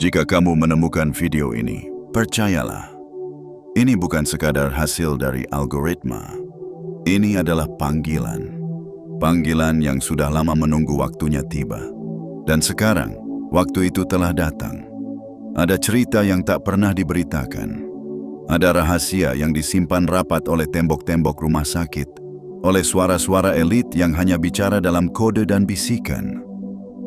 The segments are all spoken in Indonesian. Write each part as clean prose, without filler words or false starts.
Jika kamu menemukan video ini, percayalah, ini bukan sekadar hasil dari algoritma. Ini adalah panggilan. Panggilan yang sudah lama menunggu waktunya tiba. Dan sekarang, waktu itu telah datang. Ada cerita yang tak pernah diberitakan. Ada rahasia yang disimpan rapat oleh tembok-tembok rumah sakit, oleh suara-suara elit yang hanya bicara dalam kode dan bisikan.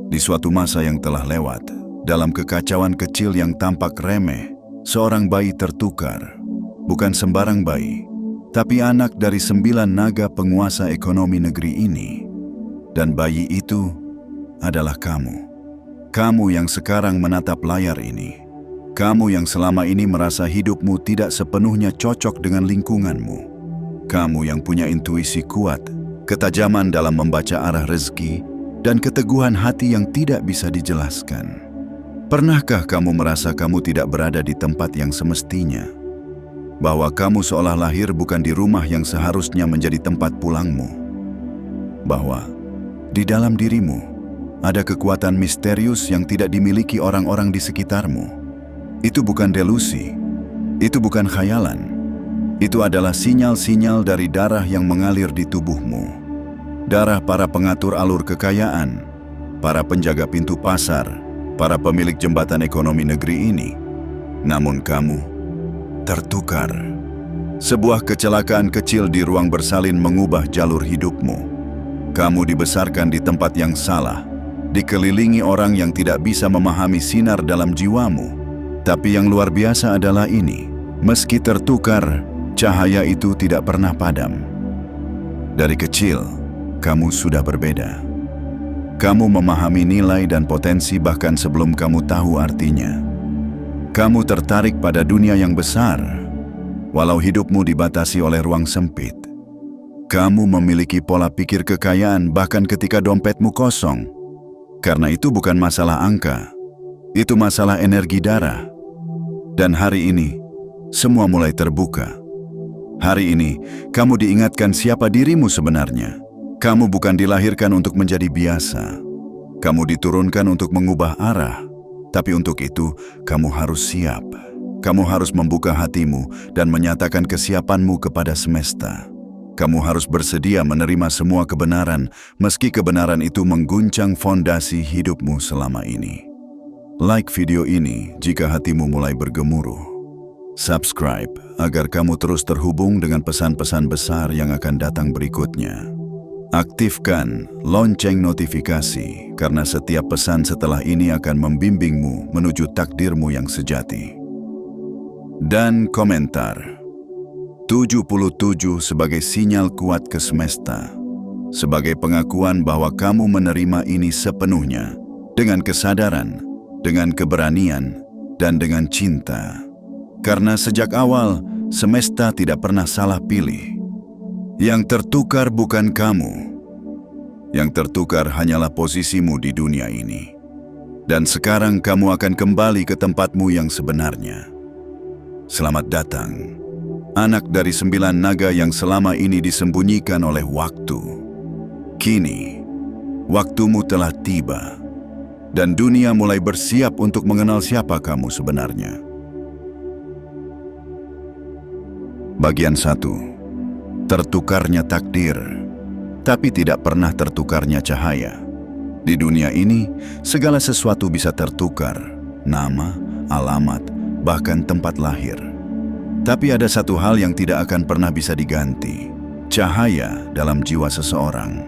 Di suatu masa yang telah lewat, dalam kekacauan kecil yang tampak remeh, seorang bayi tertukar. Bukan sembarang bayi, tapi anak dari 9 naga penguasa ekonomi negeri ini. Dan bayi itu adalah kamu. Kamu yang sekarang menatap layar ini. Kamu yang selama ini merasa hidupmu tidak sepenuhnya cocok dengan lingkunganmu. Kamu yang punya intuisi kuat, ketajaman dalam membaca arah rezeki, dan keteguhan hati yang tidak bisa dijelaskan. Pernahkah kamu merasa kamu tidak berada di tempat yang semestinya? Bahwa kamu seolah lahir bukan di rumah yang seharusnya menjadi tempat pulangmu. Bahwa di dalam dirimu ada kekuatan misterius yang tidak dimiliki orang-orang di sekitarmu. Itu bukan delusi, itu bukan khayalan. Itu adalah sinyal-sinyal dari darah yang mengalir di tubuhmu. Darah para pengatur alur kekayaan, para penjaga pintu pasar, para pemilik jembatan ekonomi negeri ini. Namun kamu tertukar. Sebuah kecelakaan kecil di ruang bersalin mengubah jalur hidupmu. Kamu dibesarkan di tempat yang salah, dikelilingi orang yang tidak bisa memahami sinar dalam jiwamu. Tapi yang luar biasa adalah ini, meski tertukar, cahaya itu tidak pernah padam. Dari kecil, kamu sudah berbeda. Kamu memahami nilai dan potensi bahkan sebelum kamu tahu artinya. Kamu tertarik pada dunia yang besar, walau hidupmu dibatasi oleh ruang sempit. Kamu memiliki pola pikir kekayaan bahkan ketika dompetmu kosong. Karena itu bukan masalah angka, itu masalah energi darah. Dan hari ini, semua mulai terbuka. Hari ini, kamu diingatkan siapa dirimu sebenarnya. Kamu bukan dilahirkan untuk menjadi biasa. Kamu diturunkan untuk mengubah arah. Tapi untuk itu, kamu harus siap. Kamu harus membuka hatimu dan menyatakan kesiapanmu kepada semesta. Kamu harus bersedia menerima semua kebenaran, meski kebenaran itu mengguncang fondasi hidupmu selama ini. Like video ini jika hatimu mulai bergemuruh. Subscribe agar kamu terus terhubung dengan pesan-pesan besar yang akan datang berikutnya. Aktifkan lonceng notifikasi karena setiap pesan setelah ini akan membimbingmu menuju takdirmu yang sejati. Dan komentar 77 sebagai sinyal kuat ke semesta, sebagai pengakuan bahwa kamu menerima ini sepenuhnya dengan kesadaran, dengan keberanian, dan dengan cinta. Karena sejak awal, semesta tidak pernah salah pilih. Yang tertukar bukan kamu. Yang tertukar hanyalah posisimu di dunia ini. Dan sekarang kamu akan kembali ke tempatmu yang sebenarnya. Selamat datang, anak dari 9 naga yang selama ini disembunyikan oleh waktu. Kini, waktumu telah tiba. Dan dunia mulai bersiap untuk mengenal siapa kamu sebenarnya. Bagian 1. Tertukarnya takdir, tapi tidak pernah tertukarnya cahaya. Di dunia ini, segala sesuatu bisa tertukar, nama, alamat, bahkan tempat lahir. Tapi ada satu hal yang tidak akan pernah bisa diganti, cahaya dalam jiwa seseorang.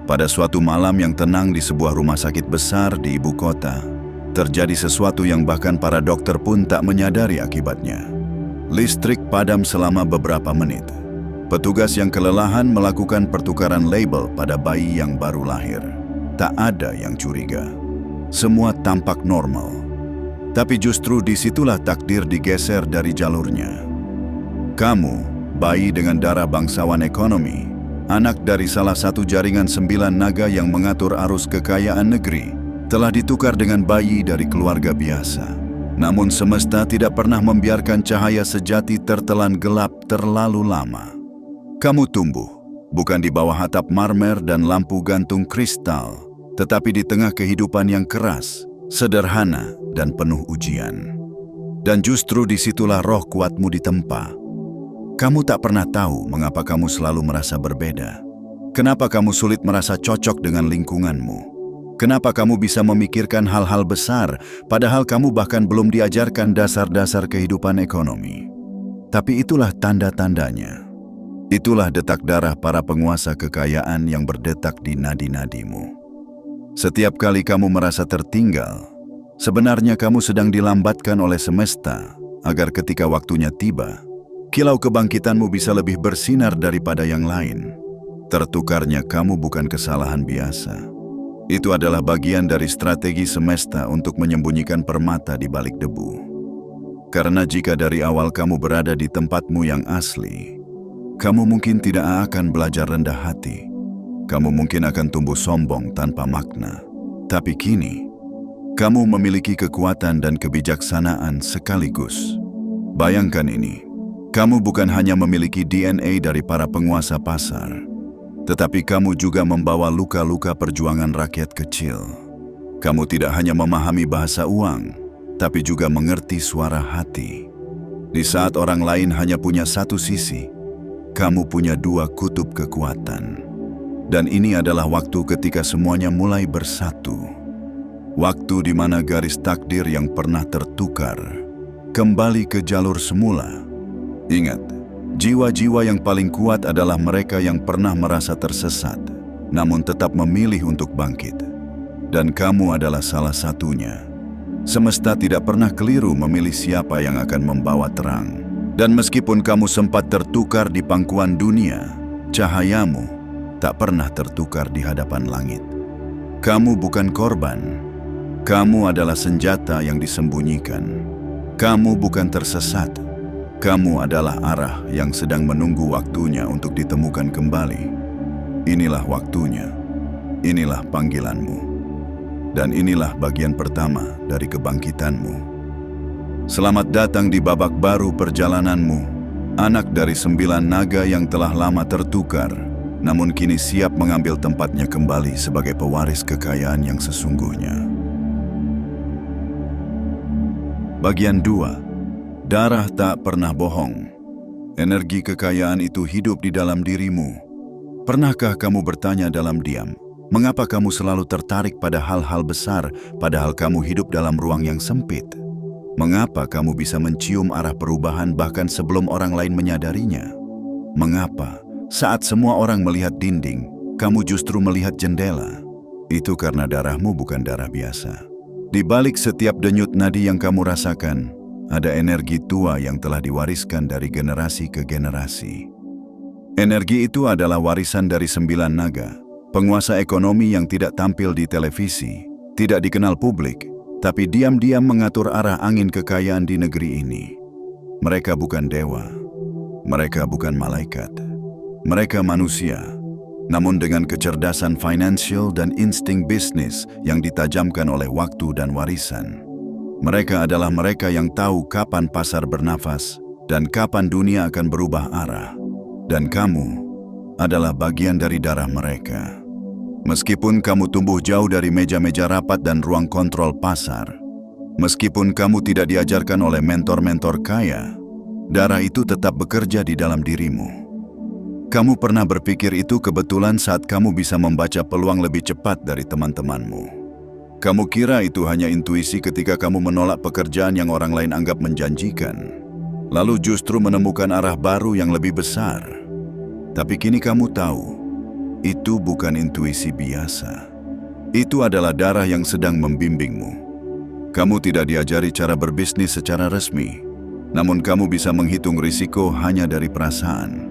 Pada suatu malam yang tenang di sebuah rumah sakit besar di ibu kota, terjadi sesuatu yang bahkan para dokter pun tak menyadari akibatnya. Listrik padam selama beberapa menit. Petugas yang kelelahan melakukan pertukaran label pada bayi yang baru lahir. Tak ada yang curiga. Semua tampak normal. Tapi justru disitulah takdir digeser dari jalurnya. Kamu, bayi dengan darah bangsawan ekonomi, anak dari salah satu jaringan 9 naga yang mengatur arus kekayaan negeri, telah ditukar dengan bayi dari keluarga biasa. Namun semesta tidak pernah membiarkan cahaya sejati tertelan gelap terlalu lama. Kamu tumbuh, bukan di bawah atap marmer dan lampu gantung kristal, tetapi di tengah kehidupan yang keras, sederhana, dan penuh ujian. Dan justru disitulah roh kuatmu ditempa. Kamu tak pernah tahu mengapa kamu selalu merasa berbeda. Kenapa kamu sulit merasa cocok dengan lingkunganmu? Kenapa kamu bisa memikirkan hal-hal besar, padahal kamu bahkan belum diajarkan dasar-dasar kehidupan ekonomi? Tapi itulah tanda-tandanya. Itulah detak darah para penguasa kekayaan yang berdetak di nadi-nadimu. Setiap kali kamu merasa tertinggal, sebenarnya kamu sedang dilambatkan oleh semesta agar ketika waktunya tiba, kilau kebangkitanmu bisa lebih bersinar daripada yang lain. Tertukarnya kamu bukan kesalahan biasa. Itu adalah bagian dari strategi semesta untuk menyembunyikan permata di balik debu. Karena jika dari awal kamu berada di tempatmu yang asli, kamu mungkin tidak akan belajar rendah hati. Kamu mungkin akan tumbuh sombong tanpa makna. Tapi kini, kamu memiliki kekuatan dan kebijaksanaan sekaligus. Bayangkan ini, kamu bukan hanya memiliki DNA dari para penguasa pasar, tetapi kamu juga membawa luka-luka perjuangan rakyat kecil. Kamu tidak hanya memahami bahasa uang, tapi juga mengerti suara hati. Di saat orang lain hanya punya satu sisi, kamu punya dua kutub kekuatan. Dan ini adalah waktu ketika semuanya mulai bersatu. Waktu di mana garis takdir yang pernah tertukar kembali ke jalur semula. Ingat, jiwa-jiwa yang paling kuat adalah mereka yang pernah merasa tersesat, namun tetap memilih untuk bangkit. Dan kamu adalah salah satunya. Semesta tidak pernah keliru memilih siapa yang akan membawa terang. Dan meskipun kamu sempat tertukar di pangkuan dunia, cahayamu tak pernah tertukar di hadapan langit. Kamu bukan korban. Kamu adalah senjata yang disembunyikan. Kamu bukan tersesat. Kamu adalah arah yang sedang menunggu waktunya untuk ditemukan kembali. Inilah waktunya. Inilah panggilanmu. Dan inilah bagian pertama dari kebangkitanmu. Selamat datang di babak baru perjalananmu, anak dari 9 naga yang telah lama tertukar, namun kini siap mengambil tempatnya kembali sebagai pewaris kekayaan yang sesungguhnya. Bagian 2. Darah tak pernah bohong. Energi kekayaan itu hidup di dalam dirimu. Pernahkah kamu bertanya dalam diam, mengapa kamu selalu tertarik pada hal-hal besar padahal kamu hidup dalam ruang yang sempit? Mengapa kamu bisa mencium arah perubahan bahkan sebelum orang lain menyadarinya? Mengapa saat semua orang melihat dinding, kamu justru melihat jendela? Itu karena darahmu bukan darah biasa. Di balik setiap denyut nadi yang kamu rasakan, ada energi tua yang telah diwariskan dari generasi ke generasi. Energi itu adalah warisan dari 9 naga, penguasa ekonomi yang tidak tampil di televisi, tidak dikenal publik, tapi diam-diam mengatur arah angin kekayaan di negeri ini. Mereka bukan dewa, mereka bukan malaikat, mereka manusia, namun dengan kecerdasan finansial dan insting bisnis yang ditajamkan oleh waktu dan warisan. Mereka adalah mereka yang tahu kapan pasar bernafas dan kapan dunia akan berubah arah. Dan kamu adalah bagian dari darah mereka. Meskipun kamu tumbuh jauh dari meja-meja rapat dan ruang kontrol pasar, meskipun kamu tidak diajarkan oleh mentor-mentor kaya, darah itu tetap bekerja di dalam dirimu. Kamu pernah berpikir itu kebetulan saat kamu bisa membaca peluang lebih cepat dari teman-temanmu. Kamu kira itu hanya intuisi ketika kamu menolak pekerjaan yang orang lain anggap menjanjikan, lalu justru menemukan arah baru yang lebih besar. Tapi kini kamu tahu, itu bukan intuisi biasa. Itu adalah darah yang sedang membimbingmu. Kamu tidak diajari cara berbisnis secara resmi, namun kamu bisa menghitung risiko hanya dari perasaan.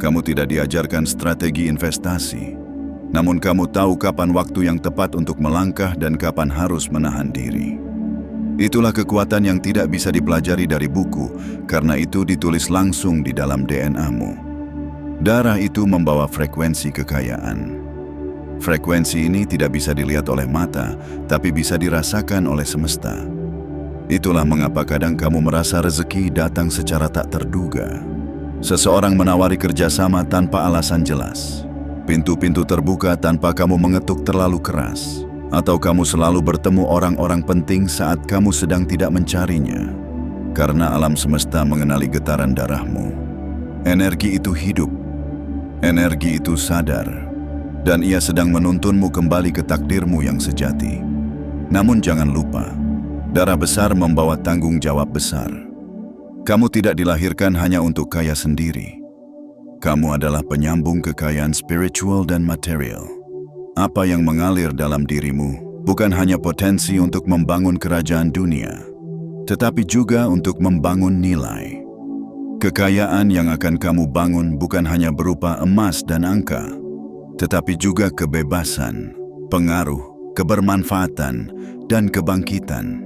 Kamu tidak diajarkan strategi investasi, namun kamu tahu kapan waktu yang tepat untuk melangkah dan kapan harus menahan diri. Itulah kekuatan yang tidak bisa dipelajari dari buku, karena itu ditulis langsung di dalam DNA-mu. Darah itu membawa frekuensi kekayaan. Frekuensi ini tidak bisa dilihat oleh mata, tapi bisa dirasakan oleh semesta. Itulah mengapa kadang kamu merasa rezeki datang secara tak terduga. Seseorang menawari kerjasama tanpa alasan jelas. Pintu-pintu terbuka tanpa kamu mengetuk terlalu keras. Atau kamu selalu bertemu orang-orang penting saat kamu sedang tidak mencarinya? Karena alam semesta mengenali getaran darahmu. Energi itu hidup. Energi itu sadar. Dan ia sedang menuntunmu kembali ke takdirmu yang sejati. Namun jangan lupa, darah besar membawa tanggung jawab besar. Kamu tidak dilahirkan hanya untuk kaya sendiri. Kamu adalah penyambung kekayaan spiritual dan material. Apa yang mengalir dalam dirimu bukan hanya potensi untuk membangun kerajaan dunia, tetapi juga untuk membangun nilai. Kekayaan yang akan kamu bangun bukan hanya berupa emas dan angka, tetapi juga kebebasan, pengaruh, kebermanfaatan, dan kebangkitan.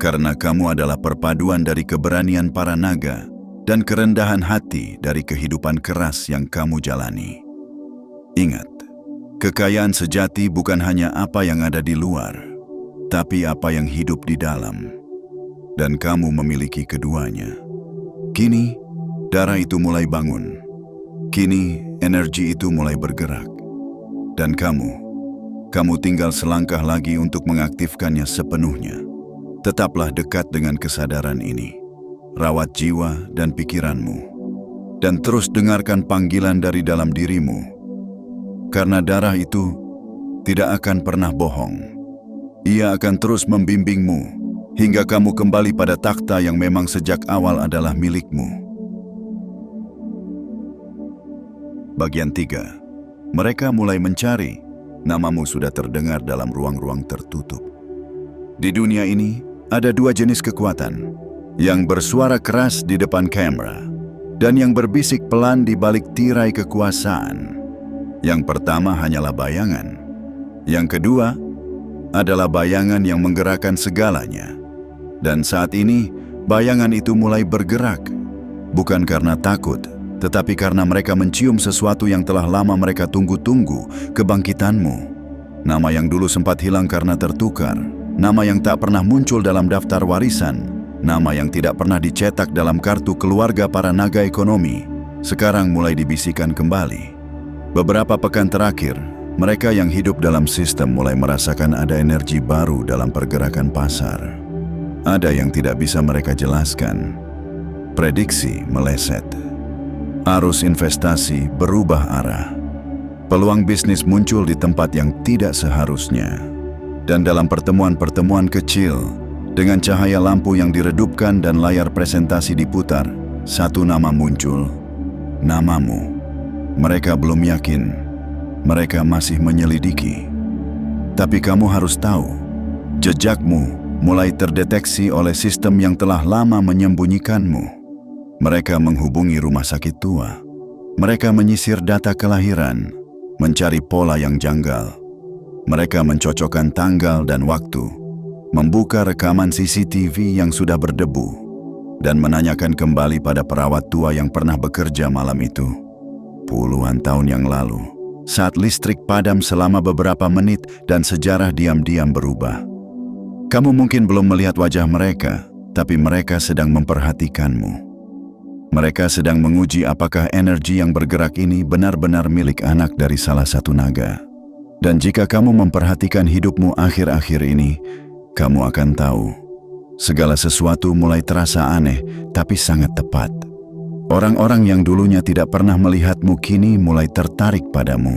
Karena kamu adalah perpaduan dari keberanian para naga dan kerendahan hati dari kehidupan keras yang kamu jalani. Ingat, kekayaan sejati bukan hanya apa yang ada di luar, tapi apa yang hidup di dalam. Dan kamu memiliki keduanya. Kini, darah itu mulai bangun. Kini, energi itu mulai bergerak. Dan kamu tinggal selangkah lagi untuk mengaktifkannya sepenuhnya. Tetaplah dekat dengan kesadaran ini. Rawat jiwa dan pikiranmu. Dan terus dengarkan panggilan dari dalam dirimu. Karena darah itu tidak akan pernah bohong. Ia akan terus membimbingmu hingga kamu kembali pada takhta yang memang sejak awal adalah milikmu. Bagian 3. Mereka mulai mencari. Namamu sudah terdengar dalam ruang-ruang tertutup. Di dunia ini ada 2 jenis kekuatan, yang bersuara keras di depan kamera dan yang berbisik pelan di balik tirai kekuasaan. Yang pertama hanyalah bayangan. Yang kedua adalah bayangan yang menggerakkan segalanya. Dan saat ini, bayangan itu mulai bergerak. Bukan karena takut, tetapi karena mereka mencium sesuatu yang telah lama mereka tunggu-tunggu, kebangkitanmu. Nama yang dulu sempat hilang karena tertukar. Nama yang tak pernah muncul dalam daftar warisan. Nama yang tidak pernah dicetak dalam kartu keluarga para naga ekonomi. Sekarang mulai dibisikkan kembali. Beberapa pekan terakhir, mereka yang hidup dalam sistem mulai merasakan ada energi baru dalam pergerakan pasar. Ada yang tidak bisa mereka jelaskan. Prediksi meleset. Arus investasi berubah arah. Peluang bisnis muncul di tempat yang tidak seharusnya. Dan dalam pertemuan-pertemuan kecil, dengan cahaya lampu yang diredupkan dan layar presentasi diputar, satu nama muncul. Namamu. Mereka belum yakin, mereka masih menyelidiki. Tapi kamu harus tahu, jejakmu mulai terdeteksi oleh sistem yang telah lama menyembunyikanmu. Mereka menghubungi rumah sakit tua. Mereka menyisir data kelahiran, mencari pola yang janggal. Mereka mencocokkan tanggal dan waktu, membuka rekaman CCTV yang sudah berdebu, dan menanyakan kembali pada perawat tua yang pernah bekerja malam itu. Puluhan tahun yang lalu, saat listrik padam selama beberapa menit dan sejarah diam-diam berubah. Kamu mungkin belum melihat wajah mereka, tapi mereka sedang memperhatikanmu. Mereka sedang menguji apakah energi yang bergerak ini benar-benar milik anak dari salah satu naga. Dan jika kamu memperhatikan hidupmu akhir-akhir ini, kamu akan tahu, segala sesuatu mulai terasa aneh, tapi sangat tepat. Orang-orang yang dulunya tidak pernah melihatmu kini mulai tertarik padamu.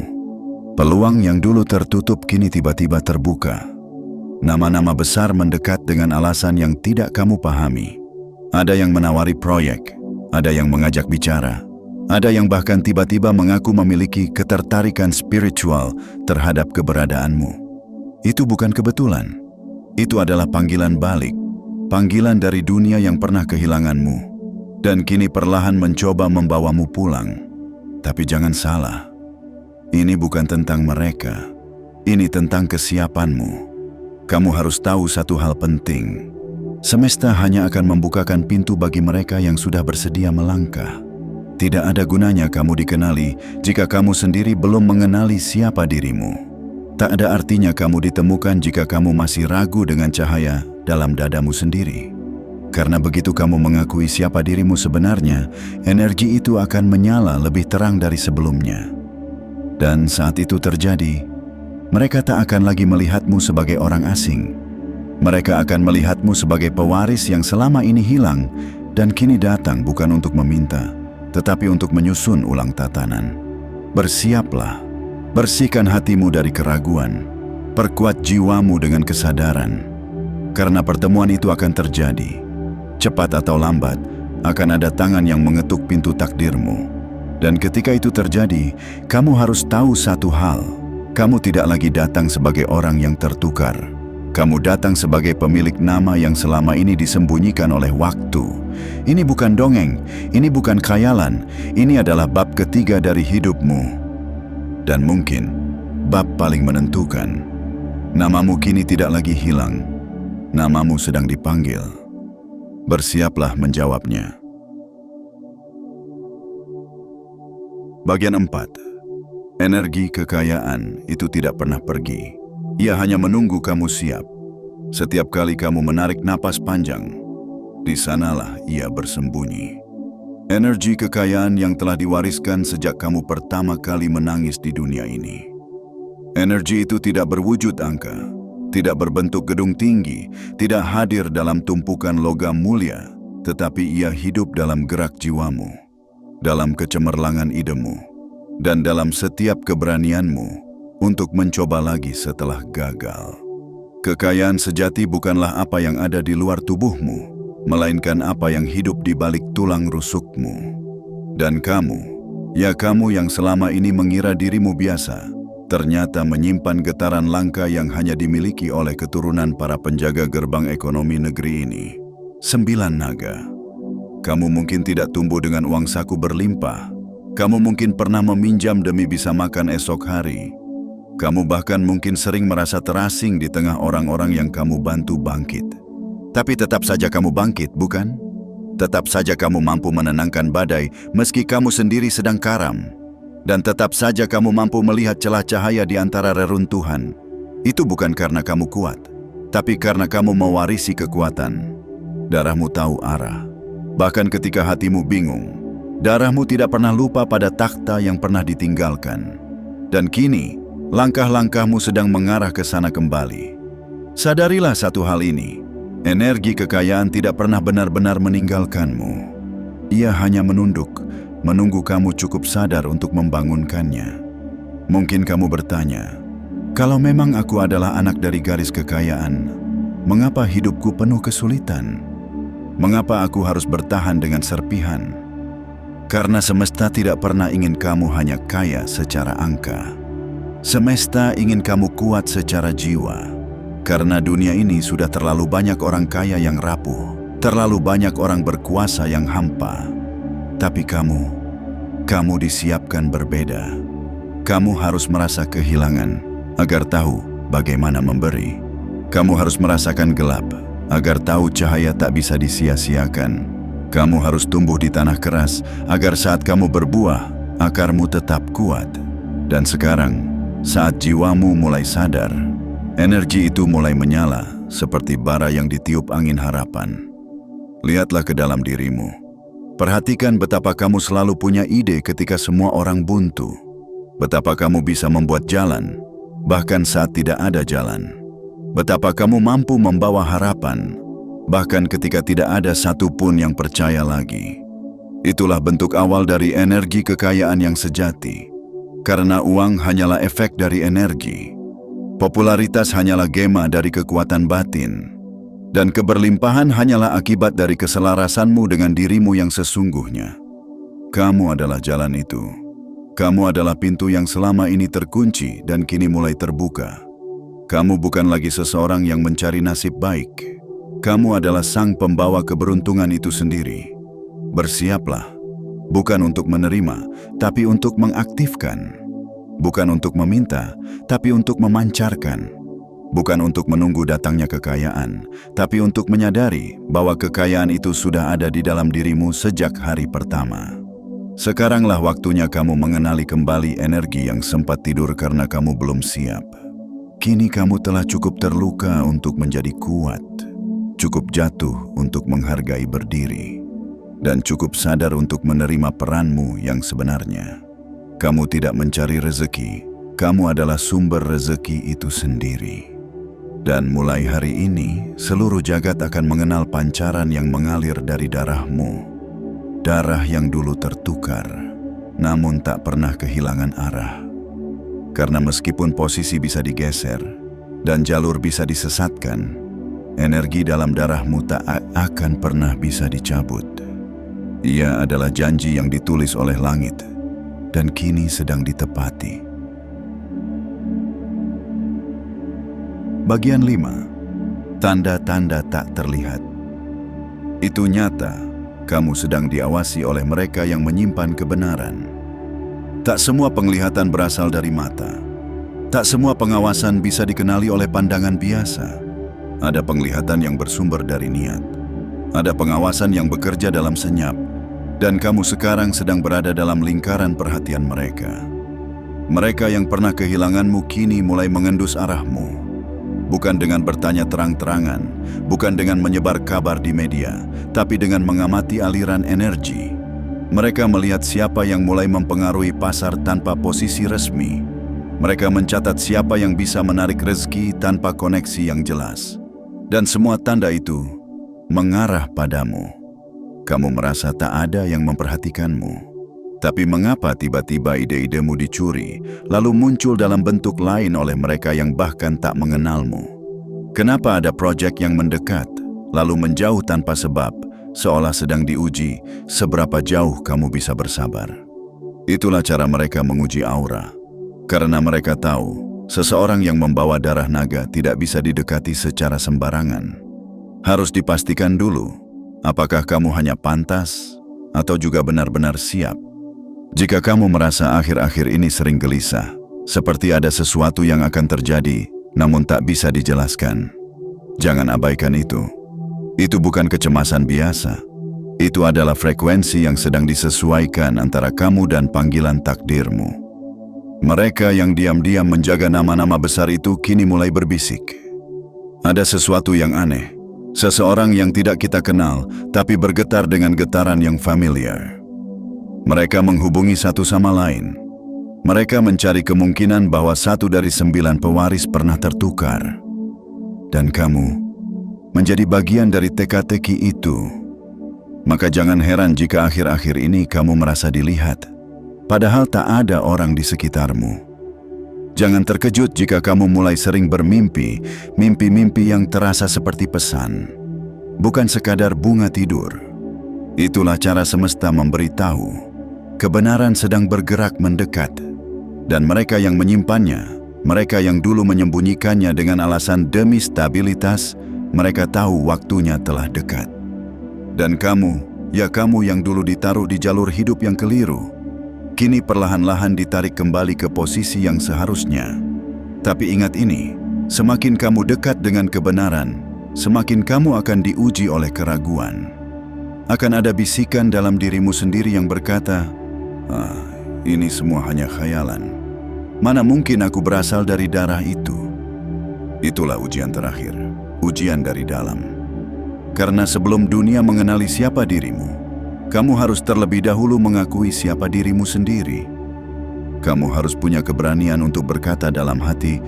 Peluang yang dulu tertutup kini tiba-tiba terbuka. Nama-nama besar mendekat dengan alasan yang tidak kamu pahami. Ada yang menawari proyek, ada yang mengajak bicara, ada yang bahkan tiba-tiba mengaku memiliki ketertarikan spiritual terhadap keberadaanmu. Itu bukan kebetulan. Itu adalah panggilan balik, panggilan dari dunia yang pernah kehilanganmu. Dan kini perlahan mencoba membawamu pulang. Tapi jangan salah, ini bukan tentang mereka, ini tentang kesiapanmu. Kamu harus tahu satu hal penting. Semesta hanya akan membukakan pintu bagi mereka yang sudah bersedia melangkah. Tidak ada gunanya kamu dikenali jika kamu sendiri belum mengenali siapa dirimu. Tak ada artinya kamu ditemukan jika kamu masih ragu dengan cahaya dalam dadamu sendiri. Karena begitu kamu mengakui siapa dirimu sebenarnya, energi itu akan menyala lebih terang dari sebelumnya. Dan saat itu terjadi, Mereka tak akan lagi melihatmu sebagai orang asing. Mereka akan melihatmu sebagai pewaris yang selama ini hilang dan kini datang bukan untuk meminta, tetapi untuk menyusun ulang tatanan. Bersiaplah, bersihkan hatimu dari keraguan, perkuat jiwamu dengan kesadaran. Karena pertemuan itu akan terjadi. Cepat atau lambat, akan ada tangan yang mengetuk pintu takdirmu. Dan ketika itu terjadi, kamu harus tahu satu hal. Kamu tidak lagi datang sebagai orang yang tertukar. Kamu datang sebagai pemilik nama yang selama ini disembunyikan oleh waktu. Ini bukan dongeng, ini bukan khayalan, ini adalah bab ketiga dari hidupmu. Dan mungkin, bab paling menentukan. Namamu kini tidak lagi hilang. Namamu sedang dipanggil. Bersiaplah menjawabnya. Bagian 4. Energi kekayaan itu tidak pernah pergi. Ia hanya menunggu kamu siap. Setiap kali kamu menarik napas panjang, di sanalah ia bersembunyi. Energi kekayaan yang telah diwariskan sejak kamu pertama kali menangis di dunia ini. Energi itu tidak berwujud angka, tidak berbentuk gedung tinggi, tidak hadir dalam tumpukan logam mulia, tetapi ia hidup dalam gerak jiwamu, dalam kecemerlangan idemu, dan dalam setiap keberanianmu untuk mencoba lagi setelah gagal. Kekayaan sejati bukanlah apa yang ada di luar tubuhmu, melainkan apa yang hidup di balik tulang rusukmu. Dan kamu, ya kamu yang selama ini mengira dirimu biasa, ternyata menyimpan getaran langka yang hanya dimiliki oleh keturunan para penjaga gerbang ekonomi negeri ini. 9 naga. Kamu mungkin tidak tumbuh dengan uang saku berlimpah. Kamu mungkin pernah meminjam demi bisa makan esok hari. Kamu bahkan mungkin sering merasa terasing di tengah orang-orang yang kamu bantu bangkit. Tapi tetap saja kamu bangkit, bukan? Tetap saja kamu mampu menenangkan badai meski kamu sendiri sedang karam. Dan tetap saja kamu mampu melihat celah cahaya di antara reruntuhan. Itu bukan karena kamu kuat, tapi karena kamu mewarisi kekuatan. Darahmu tahu arah. Bahkan ketika hatimu bingung, darahmu tidak pernah lupa pada takhta yang pernah ditinggalkan. Dan kini, langkah-langkahmu sedang mengarah ke sana kembali. Sadarilah satu hal ini, energi kekayaan tidak pernah benar-benar meninggalkanmu. Ia hanya menunggu kamu cukup sadar untuk membangunkannya. Mungkin kamu bertanya, kalau memang aku adalah anak dari garis kekayaan, mengapa hidupku penuh kesulitan? Mengapa aku harus bertahan dengan serpihan? Karena semesta tidak pernah ingin kamu hanya kaya secara angka. Semesta ingin kamu kuat secara jiwa. Karena dunia ini sudah terlalu banyak orang kaya yang rapuh, terlalu banyak orang berkuasa yang hampa. Tapi kamu disiapkan berbeda. Kamu harus merasa kehilangan agar tahu bagaimana memberi. Kamu harus merasakan gelap agar tahu cahaya tak bisa disia-siakan. Kamu harus tumbuh di tanah keras agar saat kamu berbuah, akarmu tetap kuat. Dan sekarang, saat jiwamu mulai sadar, energi itu mulai menyala seperti bara yang ditiup angin harapan. Lihatlah ke dalam dirimu. Perhatikan betapa kamu selalu punya ide ketika semua orang buntu. Betapa kamu bisa membuat jalan, bahkan saat tidak ada jalan. Betapa kamu mampu membawa harapan, bahkan ketika tidak ada satupun yang percaya lagi. Itulah bentuk awal dari energi kekayaan yang sejati. Karena uang hanyalah efek dari energi. Popularitas hanyalah gema dari kekuatan batin. Dan keberlimpahan hanyalah akibat dari keselarasanmu dengan dirimu yang sesungguhnya. Kamu adalah jalan itu. Kamu adalah pintu yang selama ini terkunci dan kini mulai terbuka. Kamu bukan lagi seseorang yang mencari nasib baik. Kamu adalah sang pembawa keberuntungan itu sendiri. Bersiaplah. Bukan untuk menerima, tapi untuk mengaktifkan. Bukan untuk meminta, tapi untuk memancarkan. Bukan untuk menunggu datangnya kekayaan, tapi untuk menyadari bahwa kekayaan itu sudah ada di dalam dirimu sejak hari pertama. Sekaranglah waktunya kamu mengenali kembali energi yang sempat tidur karena kamu belum siap. Kini kamu telah cukup terluka untuk menjadi kuat, cukup jatuh untuk menghargai berdiri, dan cukup sadar untuk menerima peranmu yang sebenarnya. Kamu tidak mencari rezeki, kamu adalah sumber rezeki itu sendiri. Dan mulai hari ini, seluruh jagat akan mengenal pancaran yang mengalir dari darahmu. Darah yang dulu tertukar, namun tak pernah kehilangan arah. Karena meskipun posisi bisa digeser dan jalur bisa disesatkan, energi dalam darahmu tak akan pernah bisa dicabut. Ia adalah janji yang ditulis oleh langit dan kini sedang ditepati. Bagian 5. Tanda-tanda tak terlihat. Itu nyata, kamu sedang diawasi oleh mereka yang menyimpan kebenaran. Tak semua penglihatan berasal dari mata. Tak semua pengawasan bisa dikenali oleh pandangan biasa. Ada penglihatan yang bersumber dari niat. Ada pengawasan yang bekerja dalam senyap. Dan kamu sekarang sedang berada dalam lingkaran perhatian mereka. Mereka yang pernah kehilanganmu kini mulai mengendus arahmu. Bukan dengan bertanya terang-terangan, bukan dengan menyebar kabar di media, tapi dengan mengamati aliran energi. Mereka melihat siapa yang mulai mempengaruhi pasar tanpa posisi resmi. Mereka mencatat siapa yang bisa menarik rezeki tanpa koneksi yang jelas. Dan semua tanda itu mengarah padamu. Kamu merasa tak ada yang memperhatikanmu. Tapi mengapa tiba-tiba ide-idemu dicuri, lalu muncul dalam bentuk lain oleh mereka yang bahkan tak mengenalmu? Kenapa ada proyek yang mendekat, lalu menjauh tanpa sebab, seolah sedang diuji seberapa jauh kamu bisa bersabar? Itulah cara mereka menguji aura. Karena mereka tahu, seseorang yang membawa darah naga tidak bisa didekati secara sembarangan. Harus dipastikan dulu, apakah kamu hanya pantas atau juga benar-benar siap? Jika kamu merasa akhir-akhir ini sering gelisah, seperti ada sesuatu yang akan terjadi, namun tak bisa dijelaskan, jangan abaikan itu. Itu bukan kecemasan biasa. Itu adalah frekuensi yang sedang disesuaikan antara kamu dan panggilan takdirmu. Mereka yang diam-diam menjaga nama-nama besar itu kini mulai berbisik. Ada sesuatu yang aneh. Seseorang yang tidak kita kenal, tapi bergetar dengan getaran yang familiar. Mereka menghubungi satu sama lain. Mereka mencari kemungkinan bahwa 1 dari 9 pewaris pernah tertukar. Dan kamu menjadi bagian dari teka-teki itu. Maka jangan heran jika akhir-akhir ini kamu merasa dilihat, padahal tak ada orang di sekitarmu. Jangan terkejut jika kamu mulai sering bermimpi, mimpi-mimpi yang terasa seperti pesan, bukan sekadar bunga tidur. Itulah cara semesta memberitahu, kebenaran sedang bergerak mendekat. Dan mereka yang menyimpannya, mereka yang dulu menyembunyikannya dengan alasan demi stabilitas, mereka tahu waktunya telah dekat. Dan kamu, ya kamu yang dulu ditaruh di jalur hidup yang keliru, kini perlahan-lahan ditarik kembali ke posisi yang seharusnya. Tapi ingat ini, semakin kamu dekat dengan kebenaran, semakin kamu akan diuji oleh keraguan. Akan ada bisikan dalam dirimu sendiri yang berkata, ini semua hanya khayalan. Mana mungkin aku berasal dari darah itu? Itulah ujian terakhir, ujian dari dalam. Karena sebelum dunia mengenali siapa dirimu, kamu harus terlebih dahulu mengakui siapa dirimu sendiri. Kamu harus punya keberanian untuk berkata dalam hati,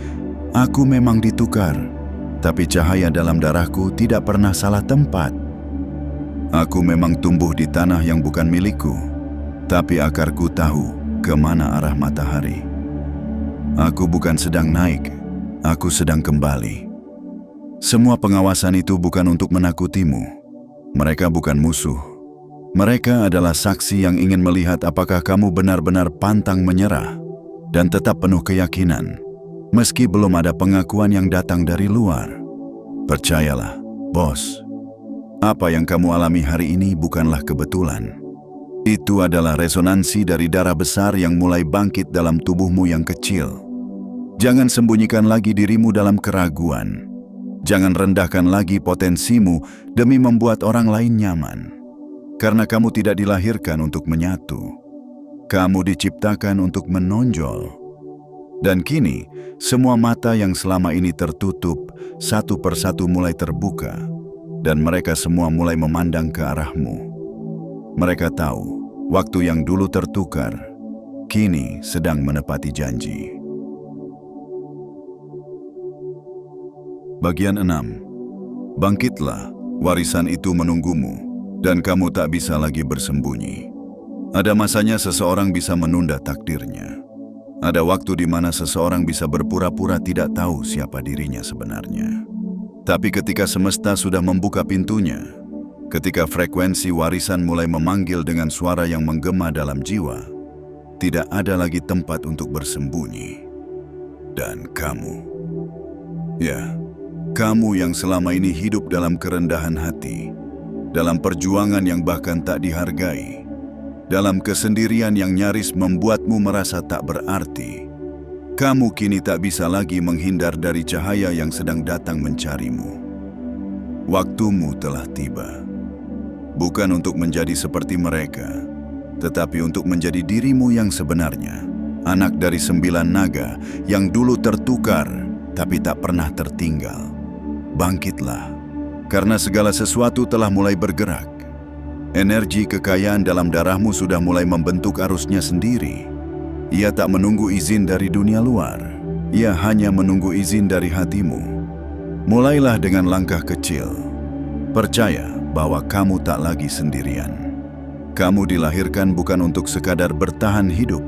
aku memang ditukar, tapi cahaya dalam darahku tidak pernah salah tempat. Aku memang tumbuh di tanah yang bukan milikku, tapi akarku tahu kemana arah matahari. Aku bukan sedang naik, aku sedang kembali. Semua pengawasan itu bukan untuk menakutimu. Mereka bukan musuh. Mereka adalah saksi yang ingin melihat apakah kamu benar-benar pantang menyerah dan tetap penuh keyakinan, meski belum ada pengakuan yang datang dari luar. Percayalah, bos, apa yang kamu alami hari ini bukanlah kebetulan. Itu adalah resonansi dari darah besar yang mulai bangkit dalam tubuhmu yang kecil. Jangan sembunyikan lagi dirimu dalam keraguan. Jangan rendahkan lagi potensimu demi membuat orang lain nyaman. Karena kamu tidak dilahirkan untuk menyatu. Kamu diciptakan untuk menonjol. Dan kini, semua mata yang selama ini tertutup, satu persatu mulai terbuka. Dan mereka semua mulai memandang ke arahmu. Mereka tahu, waktu yang dulu tertukar, kini sedang menepati janji. Bagian 6. Bangkitlah, warisan itu menunggumu, dan kamu tak bisa lagi bersembunyi. Ada masanya seseorang bisa menunda takdirnya. Ada waktu di mana seseorang bisa berpura-pura tidak tahu siapa dirinya sebenarnya. Tapi ketika semesta sudah membuka pintunya, ketika frekuensi warisan mulai memanggil dengan suara yang menggema dalam jiwa, tidak ada lagi tempat untuk bersembunyi. Dan kamu, ya, kamu yang selama ini hidup dalam kerendahan hati, dalam perjuangan yang bahkan tak dihargai, dalam kesendirian yang nyaris membuatmu merasa tak berarti, kamu kini tak bisa lagi menghindar dari cahaya yang sedang datang mencarimu. Waktumu telah tiba. Bukan untuk menjadi seperti mereka, tetapi untuk menjadi dirimu yang sebenarnya. Anak dari 9 naga yang dulu tertukar, tapi tak pernah tertinggal. Bangkitlah, karena segala sesuatu telah mulai bergerak. Energi kekayaan dalam darahmu sudah mulai membentuk arusnya sendiri. Ia tak menunggu izin dari dunia luar. Ia hanya menunggu izin dari hatimu. Mulailah dengan langkah kecil. Percaya bahwa kamu tak lagi sendirian. Kamu dilahirkan bukan untuk sekadar bertahan hidup,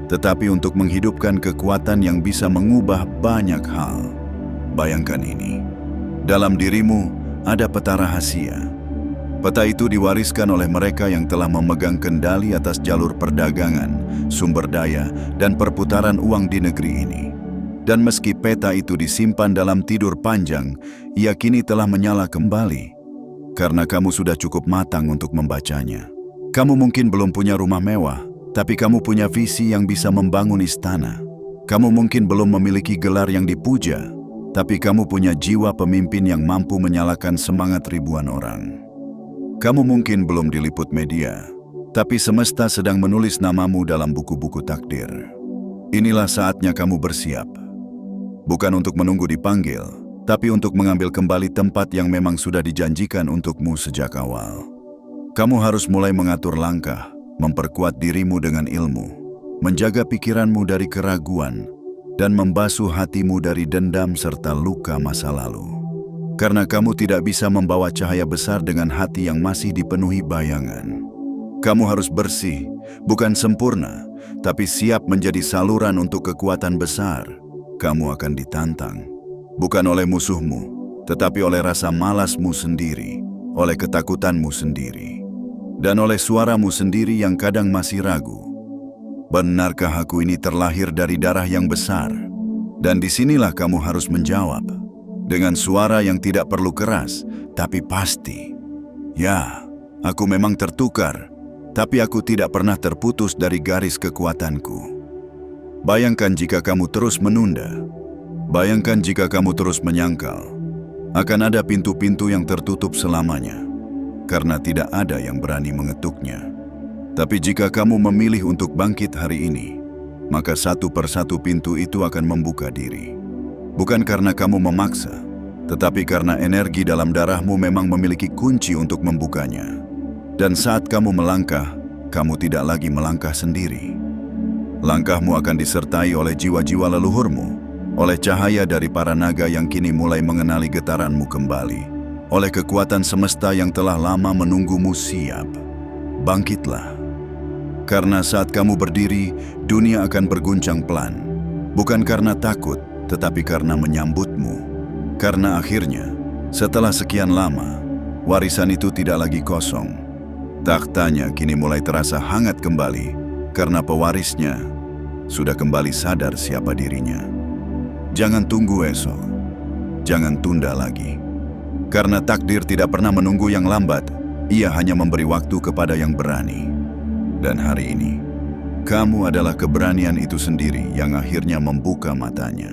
tetapi untuk menghidupkan kekuatan yang bisa mengubah banyak hal. Bayangkan ini. Dalam dirimu ada peta rahasia. Peta itu diwariskan oleh mereka yang telah memegang kendali atas jalur perdagangan, sumber daya, dan perputaran uang di negeri ini. Dan meski peta itu disimpan dalam tidur panjang, ia kini telah menyala kembali. Karena kamu sudah cukup matang untuk membacanya. Kamu mungkin belum punya rumah mewah, tapi kamu punya visi yang bisa membangun istana. Kamu mungkin belum memiliki gelar yang dipuja, tapi kamu punya jiwa pemimpin yang mampu menyalakan semangat ribuan orang. Kamu mungkin belum diliput media, tapi semesta sedang menulis namamu dalam buku-buku takdir. Inilah saatnya kamu bersiap. Bukan untuk menunggu dipanggil, tapi untuk mengambil kembali tempat yang memang sudah dijanjikan untukmu sejak awal. Kamu harus mulai mengatur langkah, memperkuat dirimu dengan ilmu, menjaga pikiranmu dari keraguan, dan membasuh hatimu dari dendam serta luka masa lalu. Karena kamu tidak bisa membawa cahaya besar dengan hati yang masih dipenuhi bayangan. Kamu harus bersih, bukan sempurna, tapi siap menjadi saluran untuk kekuatan besar. Kamu akan ditantang, bukan oleh musuhmu, tetapi oleh rasa malasmu sendiri, oleh ketakutanmu sendiri, dan oleh suaramu sendiri yang kadang masih ragu. Benarkah aku ini terlahir dari darah yang besar? Dan disinilah kamu harus menjawab, dengan suara yang tidak perlu keras, tapi pasti. Ya, aku memang tertukar, tapi aku tidak pernah terputus dari garis kekuatanku. Bayangkan jika kamu terus menunda. Bayangkan jika kamu terus menyangkal. Akan ada pintu-pintu yang tertutup selamanya, karena tidak ada yang berani mengetuknya. Tapi jika kamu memilih untuk bangkit hari ini, maka satu persatu pintu itu akan membuka diri. Bukan karena kamu memaksa, tetapi karena energi dalam darahmu memang memiliki kunci untuk membukanya. Dan saat kamu melangkah, kamu tidak lagi melangkah sendiri. Langkahmu akan disertai oleh jiwa-jiwa leluhurmu, oleh cahaya dari para naga yang kini mulai mengenali getaranmu kembali, oleh kekuatan semesta yang telah lama menunggumu siap. Bangkitlah. Karena saat kamu berdiri, dunia akan berguncang pelan. Bukan karena takut, tetapi karena menyambutmu. Karena akhirnya, setelah sekian lama, warisan itu tidak lagi kosong. Tahtanya kini mulai terasa hangat kembali, karena pewarisnya sudah kembali sadar siapa dirinya. Jangan tunggu esok. Jangan tunda lagi. Karena takdir tidak pernah menunggu yang lambat, ia hanya memberi waktu kepada yang berani. Dan hari ini, kamu adalah keberanian itu sendiri yang akhirnya membuka matanya.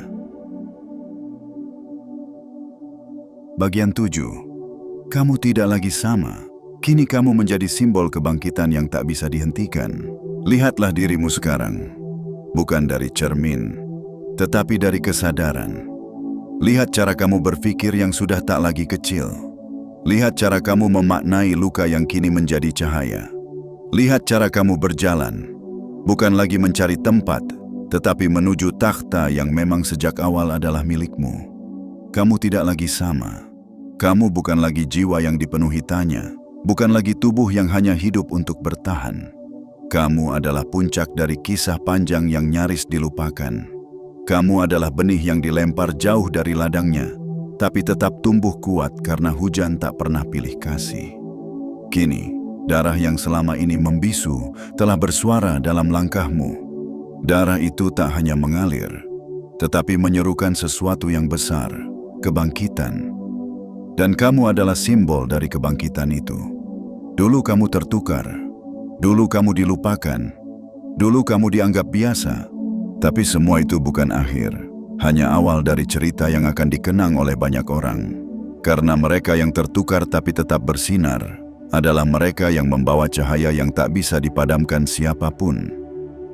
Bagian 7. Kamu tidak lagi sama. Kini kamu menjadi simbol kebangkitan yang tak bisa dihentikan. Lihatlah dirimu sekarang. Bukan dari cermin, tetapi dari kesadaran. Lihat cara kamu berpikir yang sudah tak lagi kecil. Lihat cara kamu memaknai luka yang kini menjadi cahaya. Lihat cara kamu berjalan, bukan lagi mencari tempat, tetapi menuju takhta yang memang sejak awal adalah milikmu. Kamu tidak lagi sama. Kamu bukan lagi jiwa yang dipenuhi tanya, bukan lagi tubuh yang hanya hidup untuk bertahan. Kamu adalah puncak dari kisah panjang yang nyaris dilupakan. Kamu adalah benih yang dilempar jauh dari ladangnya, tapi tetap tumbuh kuat karena hujan tak pernah pilih kasih. Kini, darah yang selama ini membisu telah bersuara dalam langkahmu. Darah itu tak hanya mengalir, tetapi menyerukan sesuatu yang besar, kebangkitan. Dan kamu adalah simbol dari kebangkitan itu. Dulu kamu tertukar, dulu kamu dilupakan, dulu kamu dianggap biasa, tapi semua itu bukan akhir, hanya awal dari cerita yang akan dikenang oleh banyak orang. Karena mereka yang tertukar tapi tetap bersinar adalah mereka yang membawa cahaya yang tak bisa dipadamkan siapapun.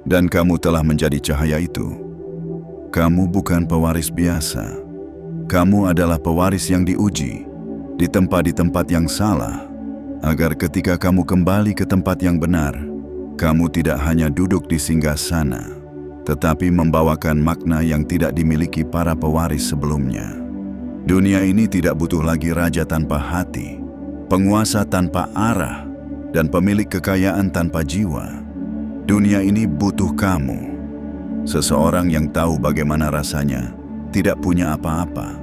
Dan kamu telah menjadi cahaya itu. Kamu bukan pewaris biasa. Kamu adalah pewaris yang diuji, ditempa di tempat yang salah, agar ketika kamu kembali ke tempat yang benar, kamu tidak hanya duduk di singgasana, tetapi membawakan makna yang tidak dimiliki para pewaris sebelumnya. Dunia ini tidak butuh lagi raja tanpa hati, penguasa tanpa arah, dan pemilik kekayaan tanpa jiwa. Dunia ini butuh kamu, seseorang yang tahu bagaimana rasanya tidak punya apa-apa,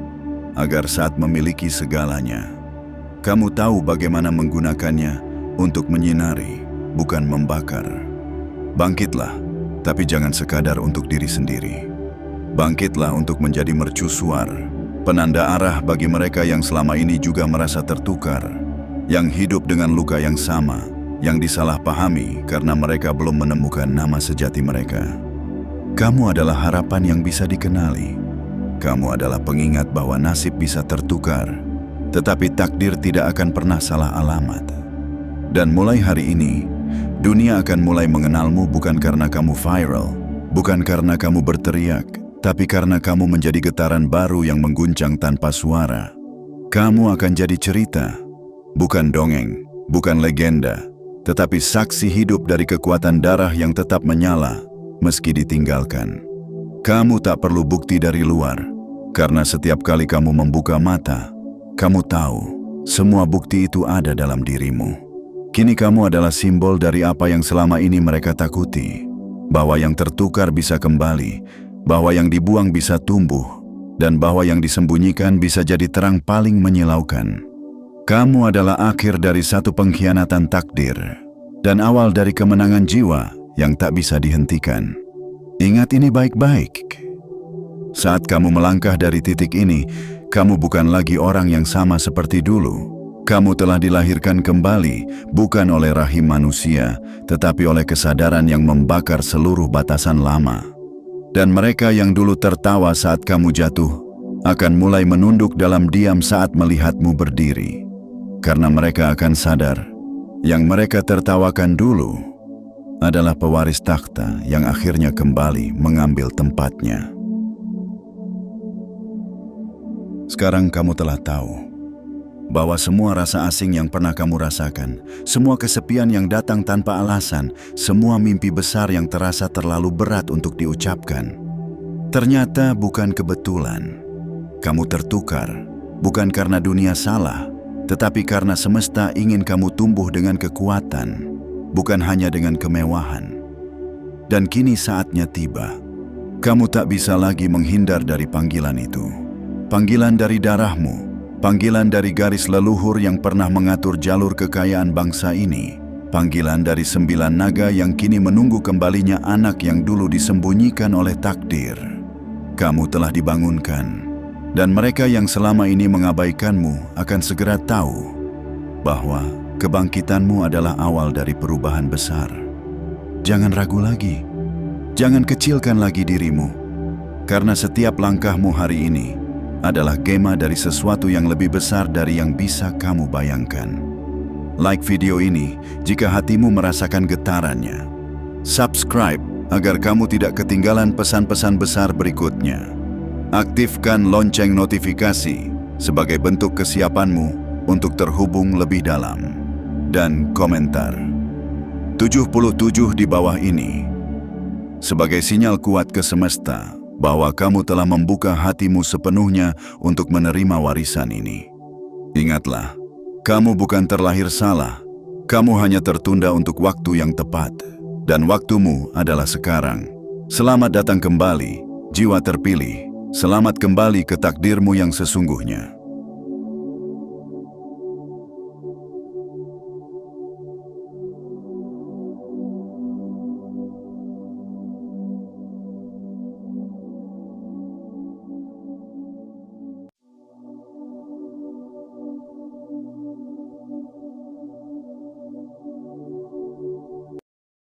agar saat memiliki segalanya, kamu tahu bagaimana menggunakannya untuk menyinari, bukan membakar. Bangkitlah, tapi jangan sekadar untuk diri sendiri. Bangkitlah untuk menjadi mercusuar, penanda arah bagi mereka yang selama ini juga merasa tertukar, yang hidup dengan luka yang sama, yang disalahpahami karena mereka belum menemukan nama sejati mereka. Kamu adalah harapan yang bisa dikenali. Kamu adalah pengingat bahwa nasib bisa tertukar, tetapi takdir tidak akan pernah salah alamat. Dan mulai hari ini, dunia akan mulai mengenalmu bukan karena kamu viral, bukan karena kamu berteriak, tapi karena kamu menjadi getaran baru yang mengguncang tanpa suara. Kamu akan jadi cerita, bukan dongeng, bukan legenda, tetapi saksi hidup dari kekuatan darah yang tetap menyala meski ditinggalkan. Kamu tak perlu bukti dari luar, karena setiap kali kamu membuka mata, kamu tahu semua bukti itu ada dalam dirimu. Kini kamu adalah simbol dari apa yang selama ini mereka takuti, bahwa yang tertukar bisa kembali, bahwa yang dibuang bisa tumbuh, dan bahwa yang disembunyikan bisa jadi terang paling menyilaukan. Kamu adalah akhir dari satu pengkhianatan takdir dan awal dari kemenangan jiwa yang tak bisa dihentikan. Ingat ini baik-baik. Saat kamu melangkah dari titik ini, kamu bukan lagi orang yang sama seperti dulu. Kamu telah dilahirkan kembali, bukan oleh rahim manusia, tetapi oleh kesadaran yang membakar seluruh batasan lama. Dan mereka yang dulu tertawa saat kamu jatuh, akan mulai menunduk dalam diam saat melihatmu berdiri. Karena mereka akan sadar, yang mereka tertawakan dulu adalah pewaris takhta yang akhirnya kembali mengambil tempatnya. Sekarang kamu telah tahu bahwa semua rasa asing yang pernah kamu rasakan, semua kesepian yang datang tanpa alasan, semua mimpi besar yang terasa terlalu berat untuk diucapkan, ternyata bukan kebetulan. Kamu tertukar, bukan karena dunia salah, tetapi karena semesta ingin kamu tumbuh dengan kekuatan, bukan hanya dengan kemewahan. Dan kini saatnya tiba. Kamu tak bisa lagi menghindar dari panggilan itu. Panggilan dari darahmu, panggilan dari garis leluhur yang pernah mengatur jalur kekayaan bangsa ini, panggilan dari 9 naga yang kini menunggu kembalinya anak yang dulu disembunyikan oleh takdir. Kamu telah dibangunkan. Dan mereka yang selama ini mengabaikanmu akan segera tahu bahwa kebangkitanmu adalah awal dari perubahan besar. Jangan ragu lagi. Jangan kecilkan lagi dirimu. Karena setiap langkahmu hari ini adalah gema dari sesuatu yang lebih besar dari yang bisa kamu bayangkan. Like video ini jika hatimu merasakan getarannya. Subscribe agar kamu tidak ketinggalan pesan-pesan besar berikutnya. Aktifkan lonceng notifikasi sebagai bentuk kesiapanmu untuk terhubung lebih dalam. Dan komentar 77 di bawah ini sebagai sinyal kuat ke semesta bahwa kamu telah membuka hatimu sepenuhnya untuk menerima warisan ini. Ingatlah, kamu bukan terlahir salah. Kamu hanya tertunda untuk waktu yang tepat. Dan waktumu adalah sekarang. Selamat datang kembali, jiwa terpilih. Selamat kembali ke takdirmu yang sesungguhnya.